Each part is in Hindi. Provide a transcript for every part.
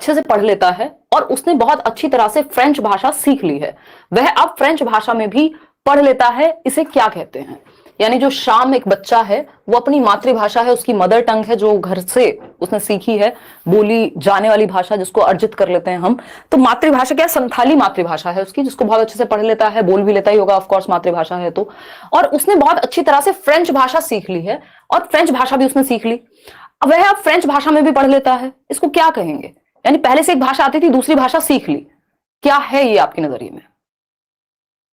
अच्छे से पढ़ लेता है और उसने बहुत अच्छी तरह से फ्रेंच भाषा सीख ली है, वह अब फ्रेंच भाषा में भी पढ़ लेता है, इसे क्या कहते हैं? यानी जो शाम एक बच्चा है वो अपनी मातृभाषा है, उसकी मदर टंग है, जो घर से उसने सीखी है, बोली जाने वाली भाषा जिसको अर्जित कर लेते हैं हम। तो मातृभाषा क्या? संथाली मातृभाषा है उसकी, जिसको बहुत अच्छे से पढ़ लेता है, बोल भी लेता ही होगा ऑफकोर्स, मातृभाषा है तो। और उसने बहुत अच्छी तरह से फ्रेंच भाषा सीख ली है और फ्रेंच भाषा भी उसने सीख ली, वह अब फ्रेंच भाषा में भी पढ़ लेता है, इसको क्या कहेंगे? यानी पहले से एक भाषा आती थी, दूसरी भाषा सीख ली, क्या है ये आपके नजरिए में?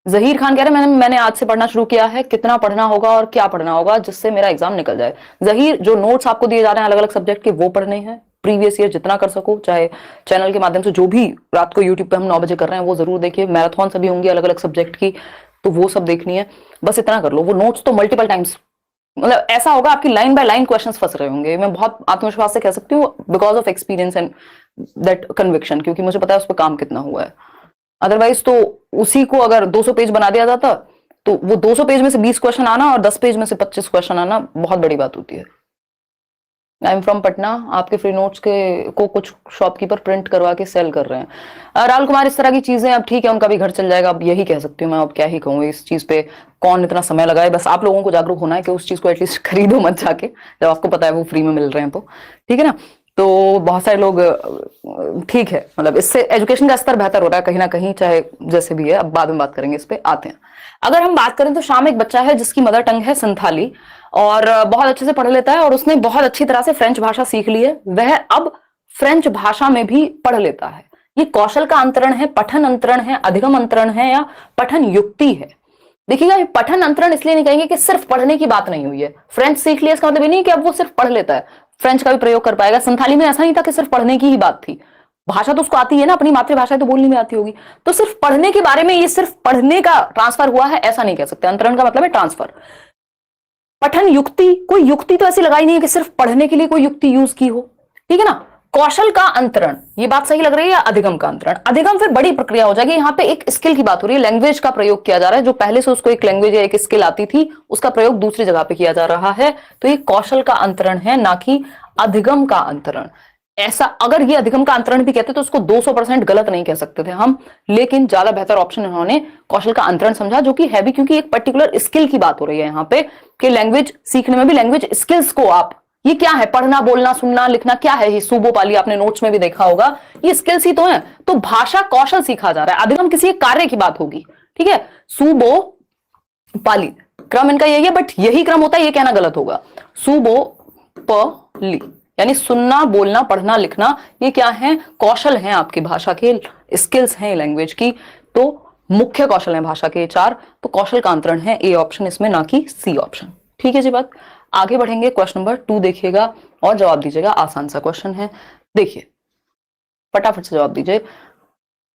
जहीर खान कह रहे हैं मैंने आज से पढ़ना शुरू किया है, कितना पढ़ना होगा और क्या पढ़ना होगा जिससे मेरा एग्जाम निकल जाए? जहीर, जो नोट्स आपको दिए जा रहे हैं अलग अलग सब्जेक्ट के, वो पढ़ने हैं, प्रीवियस ईयर जितना कर सको, चाहे चैनल के माध्यम से, जो भी रात को यूट्यूब पे हम 9 बजे कर रहे हैं वो जरूर देखिए। मैराथन सभी होंगी अलग अलग सब्जेक्ट की, तो वो सब देखनी है, बस इतना कर लो। वो नोट्स तो मल्टीपल टाइम्स, मतलब ऐसा होगा आपकी लाइन बाय लाइन क्वेश्चंस फंस रहे होंगे। मैं बहुत आत्मविश्वास से कह सकती हूँ, because of experience and that conviction, क्योंकि मुझे पता है उस पर काम कितना हुआ है। अदरवाइज तो उसी को अगर 200 पेज बना दिया जाता तो वो 200 पेज में से 20 क्वेश्चन आना और 10 पेज में से 25 क्वेश्चन आना बहुत बड़ी बात होती है। आई एम फ्रॉम पटना, आपके फ्री नोट्स के को कुछ शॉपकीपर प्रिंट करवा के सेल कर रहे हैं। राहुल कुमार, इस तरह की चीजें, अब ठीक है उनका भी घर चल जाएगा, अब यही कह सकती हूँ मैं, अब क्या ही कहूँ इस चीज पे, कौन इतना समय लगाए। बस आप लोगों को जागरूक होना है कि उस चीज को एटलीस्ट खरीदो मत जाके, जब आपको पता है वो फ्री में मिल रहे हैं तो, ठीक है ना। तो बहुत सारे लोग, ठीक है, मतलब इससे एजुकेशन का स्तर बेहतर हो रहा है कहीं ना कहीं, चाहे जैसे भी है, अब बाद में बात करेंगे इस पे, आते हैं। अगर हम बात करें तो शाम एक बच्चा है जिसकी मदर टंग है संथाली और बहुत अच्छे से पढ़ लेता है और उसने बहुत अच्छी तरह से फ्रेंच भाषा सीख ली है, वह अब फ्रेंच भाषा में भी पढ़ लेता है। ये कौशल का अंतरण है, पठन अंतरण है, अधिगम अंतरण है या पठन युक्ति है? देखिएगा, पठन अंतरण इसलिए नहीं कहेंगे कि सिर्फ पढ़ने की बात नहीं हुई है। फ्रेंच सीख लिया इसका मतलब ये नहीं कि अब वो सिर्फ पढ़ लेता है, फ्रेंच का भी प्रयोग कर पाएगा। संथाली में ऐसा नहीं था कि सिर्फ पढ़ने की ही बात थी, भाषा तो उसको आती है ना, अपनी मातृभाषा तो बोलनी में आती होगी, तो सिर्फ पढ़ने के बारे में, ये सिर्फ पढ़ने का ट्रांसफर हुआ है ऐसा नहीं कह सकते। अंतरण का मतलब है ट्रांसफर। पठन युक्ति, कोई युक्ति तो ऐसी लगाई नहीं है कि सिर्फ पढ़ने के लिए कोई युक्ति यूज की हो, ठीक है ना। कौशल का अंतरण, ये बात सही लग रही है, या अधिगम का अंतरण? अधिगम फिर बड़ी प्रक्रिया हो जाएगी, यहाँ पे एक स्किल की बात हो रही है, लैंग्वेज का प्रयोग किया जा रहा है, जो पहले से उसको एक लैंग्वेज या एक स्किल आती थी उसका प्रयोग दूसरी जगह पे किया जा रहा है, तो ये कौशल का अंतरण है, ना कि अधिगम का अंतरण। ऐसा अगर ये अधिगम का अंतरण भी कहते तो उसको 200% गलत नहीं कह सकते थे हम, लेकिन ज्यादा बेहतर ऑप्शन इन्होंने कौशल का अंतरण समझा, जो कि है भी, क्योंकि एक पर्टिकुलर स्किल की बात हो रही है यहाँ पे, कि लैंग्वेज सीखने में भी लैंग्वेज स्किल्स को आप, ये क्या है, पढ़ना बोलना सुनना लिखना क्या है, ये सूबो पाली आपने नोट्स में भी देखा होगा, ये स्किल्स ही तो है। तो भाषा कौशल सीखा जा रहा है, अधिगम किसी एक कार्य की बात होगी, ठीक है। सूबो पाली क्रम इनका यही है, बट यही क्रम होता है ये कहना गलत होगा। सूबो पली यानी सुनना बोलना पढ़ना लिखना, ये क्या है, कौशल हैं आपकी भाषा के, स्किल्स हैं लैंग्वेज की, तो मुख्य कौशल है भाषा के 4, तो कौशल का अंतरण है ए ऑप्शन इसमें, ना कि सी ऑप्शन, ठीक है जी बात। आगे बढ़ेंगे, क्वेश्चन नंबर 2 देखिएगा और जवाब दीजिएगा, आसान सा क्वेश्चन है, देखिए फटाफट से जवाब दीजिए।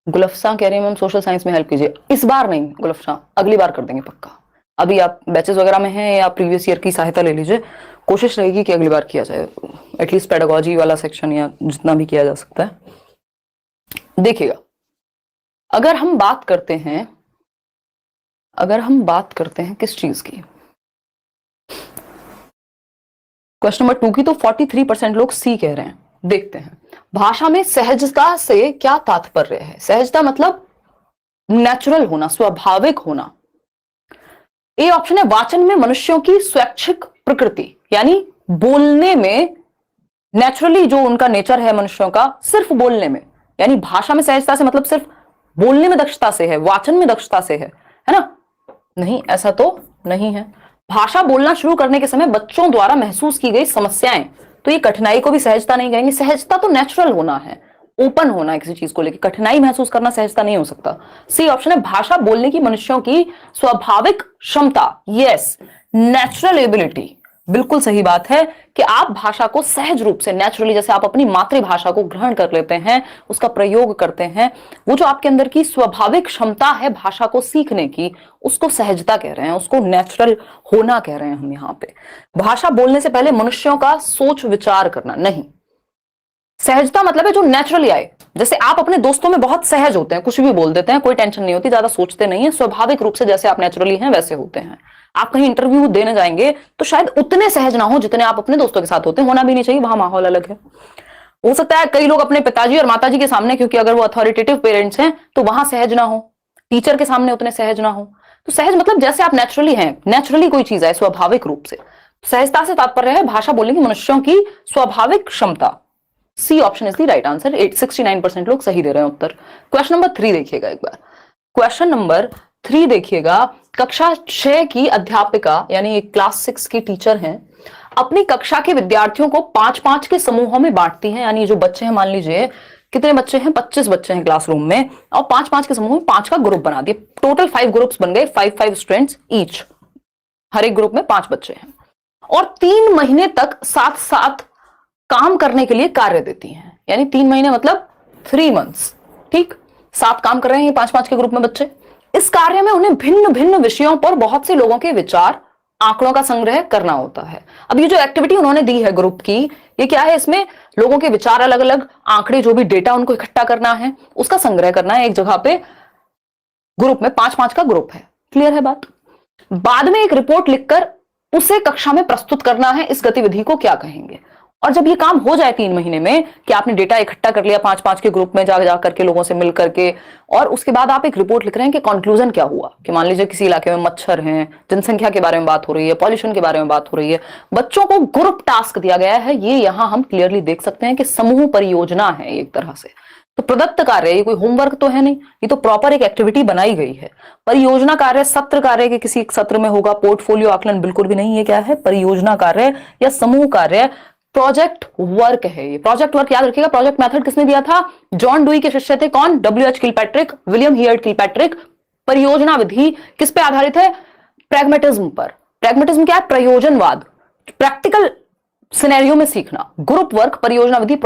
गुलफसा कह रही है मैम सोशल साइंस में हेल्प कीजिए। इस बार नहीं गुलफसा, अगली बार कर देंगे पक्का। अभी आप बैचेस वगैरह में हैं या प्रीवियस ईयर की सहायता ले लीजिए, कोशिश रहेगी कि अगली बार किया जाए, एटलीस्ट पेडागोजी वाला सेक्शन या जितना भी किया जा सकता है। देखिएगा, अगर हम बात करते हैं किस चीज की, क्वेश्चन नंबर 2 की, तो 43% लोग सी कह रहे हैं। देखते हैं, भाषा में सहजता से क्या तात्पर्य है? सहजता मतलब नेचुरल होना, स्वाभाविक होना। ए ऑप्शन है वाचन में मनुष्यों की स्वैच्छिक प्रकृति, यानी बोलने में नेचुरली जो उनका नेचर है मनुष्यों का, सिर्फ बोलने में, यानी भाषा में सहजता से मतलब सिर्फ बोलने में दक्षता से है, वाचन में दक्षता से है ना? नहीं, ऐसा तो नहीं है। भाषा बोलना शुरू करने के समय बच्चों द्वारा महसूस की गई समस्याएं, तो ये कठिनाई को भी सहजता नहीं कहेंगे। सहजता तो नेचुरल होना है, ओपन होना है किसी चीज को लेकर, कठिनाई महसूस करना सहजता नहीं हो सकता। सी ऑप्शन है भाषा बोलने की मनुष्यों की स्वाभाविक क्षमता, यस, नेचुरल एबिलिटी, बिल्कुल सही बात है कि आप भाषा को सहज रूप से, नेचुरली, जैसे आप अपनी मातृभाषा को ग्रहण कर लेते हैं, उसका प्रयोग करते हैं, वो जो आपके अंदर की स्वाभाविक क्षमता है भाषा को सीखने की, उसको सहजता कह रहे हैं, उसको नेचुरल होना कह रहे हैं हम यहाँ पे। भाषा बोलने से पहले मनुष्यों का सोच विचार करना नहीं। सहजता मतलब है जो नेचुरली आए, जैसे आप अपने दोस्तों में बहुत सहज होते हैं, कुछ भी बोल देते हैं, कोई टेंशन नहीं होती, ज्यादा सोचते नहीं है, स्वाभाविक रूप से जैसे आप नेचुरली हैं वैसे होते हैं। आप कहीं इंटरव्यू देने जाएंगे तो शायद उतने सहज ना हो जितने आप अपने दोस्तों के साथ होते हैं, होना भी नहीं चाहिए, वहां माहौल अलग है। हो सकता है कई लोग अपने पिताजी और माताजी के सामने, क्योंकि अगर वो अथॉरिटेटिव पेरेंट्स हैं तो वहां सहज ना हो, टीचर के सामने उतने सहज ना हो। तो सहज मतलब जैसे आप नेचुरली हैं, नेचुरली कोई चीज है स्वाभाविक रूप से। सहजता से तात्पर्य है भाषा बोलने की मनुष्यों की स्वाभाविक क्षमता। C option is the right answer. 69% लोग सही दे रहे हैं उत्तर। क्वेश्चन नंबर 3 देखिएगा एक बार। क्वेश्चन नंबर 3 देखिएगा। कक्षा 6 की अध्यापिका यानी क्लास 6 की टीचर हैं, अपनी कक्षा के विद्यार्थियों को 5-5 के समूहों में बांटती हैं। यानी जो बच्चे हैं, मान लीजिए कितने बच्चे हैं, 25 बच्चे हैं क्लासरूम में, और 5-5 के समूह में 5 का ग्रुप बना दिए। टोटल 5 ग्रुप्स बन गए, 5-5 स्टूडेंट्स ईच, हर एक ग्रुप में 5 बच्चे हैं। और 3 महीने तक साथ साथ काम करने के लिए कार्य देती हैं। यानी 3 महीने मतलब 3 मंथ्स, ठीक, साथ काम कर रहे हैं 5-5 के ग्रुप में बच्चे। इस कार्य में उन्हें भिन्न भिन्न विषयों पर बहुत से लोगों के विचार, आंकड़ों का संग्रह करना होता है। अब ये जो एक्टिविटी उन्होंने दी है ग्रुप की, ये क्या है, इसमें लोगों के विचार अलग अलग, आंकड़े, जो भी डेटा उनको इकट्ठा करना है उसका संग्रह करना है एक जगह पे। ग्रुप में 5-5 का ग्रुप है, क्लियर है बात। बाद में एक रिपोर्ट लिखकर उसे कक्षा में प्रस्तुत करना है। इस गतिविधि को क्या कहेंगे? और जब ये काम हो जाए 3 महीने में कि आपने डेटा इकट्ठा कर लिया 5-5 के ग्रुप में जा करके लोगों से मिल करके, और उसके बाद आप एक रिपोर्ट लिख रहे हैं कि कंक्लूजन क्या हुआ, कि मान लीजिए किसी इलाके में मच्छर हैं, जनसंख्या के बारे में बात हो रही है, पॉल्यूशन के बारे में बात हो रही है, बच्चों को ग्रुप टास्क दिया गया है। ये यहां हम क्लियरली देख सकते हैं कि समूह परियोजना है एक तरह से। तो प्रदत्त कार्य, ये कोई होमवर्क तो है नहीं, ये तो प्रॉपर एक एक्टिविटी बनाई गई है। परियोजना कार्य सत्र कार्य के किसी एक सत्र में होगा, पोर्टफोलियो आकलन बिल्कुल भी नहीं। ये क्या है, परियोजना कार्य या समूह कार्य, प्रोजेक्ट वर्क है ये। प्रोजेक्ट वर्क याद रखिएगा। प्रोजेक्ट मेथड किसने दिया था? जॉन डुई के शिष्य थे, कौन? WH. Kilpatrick, William heard Kilpatrick. परियोजना विधि किस पे आधारित है? प्रैग्मेटिज्म पर। प्रैग्मेटिज्म क्या है? प्रयोजनवाद, प्रैक्टिकल सिनेरियो में सीखना। ग्रुप वर्क, परियोजना विधि